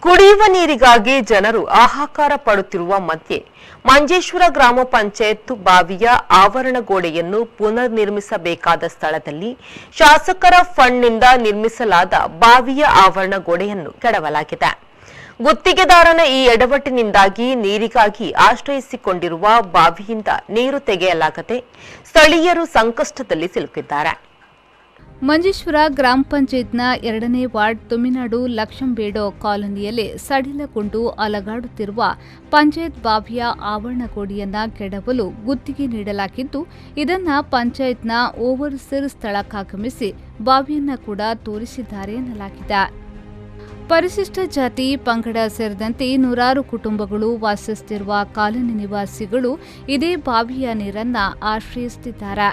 ಕುಡಿಯುವ ನೀರಿಗಾಗಿ ಜನರು ಹಾಹಾಕಾರ ಪಡುತ್ತಿರುವ ಮಧ್ಯೆ ಮಂಜೇಶ್ವರ ಗ್ರಾಮ ಪಂಚಾಯತ್ ಬಾವಿಯ ಆವರಣ ಗೋಡೆಯನ್ನು ಪುನರ್ ನಿರ್ಮಿಸಬೇಕಾದ ಸ್ಥಳದಲ್ಲಿ ಶಾಸಕರ ಫಂಡ್ನಿಂದ ನಿರ್ಮಿಸಲಾದ ಬಾವಿಯ ಆವರಣ ಗೋಡೆಯನ್ನು ಕೆಡವಲಾಗಿದೆ. ಗುತ್ತಿಗೆದಾರನ ಈ ಎಡವಟ್ಟಿನಿಂದಾಗಿ ನೀರಿಗಾಗಿ ಆಶ್ರಯಿಸಿಕೊಂಡಿರುವ ಬಾವಿಯಿಂದ ನೀರು ತೆಗೆಯಲಾಗದೆ ಸ್ಥಳೀಯರು ಸಂಕಷ್ಟದಲ್ಲಿ ಸಿಲುಕಿದ್ದಾರೆ. ಮಂಜೇಶ್ವರ ಗ್ರಾಮ ಪಂಚಾಯತ್ನ 2ನೇ ವಾರ್ಡ್ ತುಮಿನಾಡು ಲಕ್ಷಂಬೇಡೋ ಕಾಲೋನಿಯಲ್ಲಿ ಸಡಿಲಗೊಂಡು ಅಲಗಾಡುತ್ತಿರುವ ಪಂಚಾಯತ್ ಬಾವಿಯ ಆವರಣ ಗೋಡೆಯನ್ನ ಕೆಡವಲು ಗುತ್ತಿಗೆ ನೀಡಲಾಗಿದ್ದು, ಇದನ್ನ ಪಂಚಾಯತ್ನ ಓವರ್ಸೀರ್ ಸ್ಥಳಕ್ಕಾಗಮಿಸಿ ಬಾವಿಯನ್ನ ಕೂಡ ತೋರಿಸಿದ್ದಾರೆ ಎನ್ನಲಾಗಿದೆ. ಪರಿಶಿಷ್ಟ ಜಾತಿ ಪಂಗಡ ಸೇರಿದಂತೆ ನೂರಾರು ಕುಟುಂಬಗಳು ವಾಸಿಸುತ್ತಿರುವ ಕಾಲೋನಿ ನಿವಾಸಿಗಳು ಇದೇ ಬಾವಿಯ ನೀರನ್ನ ಆಶ್ರಯಿಸುತ್ತಿದ್ದಾರೆ.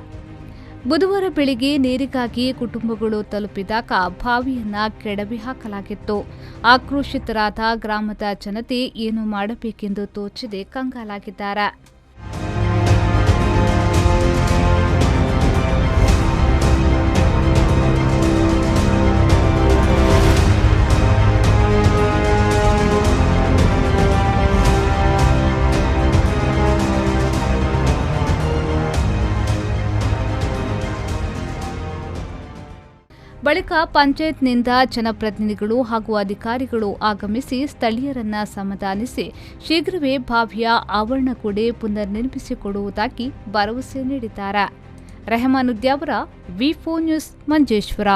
ಬುಧವಾರ ಬೆಳಿಗ್ಗೆ ನೀರಿಗಾಗಿ ಕುಟುಂಬಗಳು ತಲುಪಿದಾಗ ಬಾವಿಯನ್ನ ಕೆಡವಿ ಹಾಕಲಾಗಿತ್ತು. ಆಕ್ರೋಶಿತರಾದ ಗ್ರಾಮದ ಜನತೆ ಏನು ಮಾಡಬೇಕೆಂದು ತೋಚದೆ ಕಂಗಾಲಾಗಿದ್ದಾರೆ. ಬಳಿಕ ಪಂಚಾಯತ್ನಿಂದ ಜನಪ್ರತಿನಿಧಿಗಳು ಹಾಗೂ ಅಧಿಕಾರಿಗಳು ಆಗಮಿಸಿ ಸ್ಥಳೀಯರನ್ನ ಸಮಾಧಾನಿಸಿ ಶೀಘ್ರವೇ ಬಾವಿಯ ಆವರಣ ಗೋಡೆ ಪುನರ್ ನಿರ್ಮಿಸಿಕೊಡುವುದಾಗಿ ಭರವಸೆ ನೀಡಿದ್ದಾರೆ. ರೆಹಮಾನ್ ಉದ್ಯಾವರ, ವಿ4 ನ್ಯೂಸ್, ಮಂಜೇಶ್ವರ.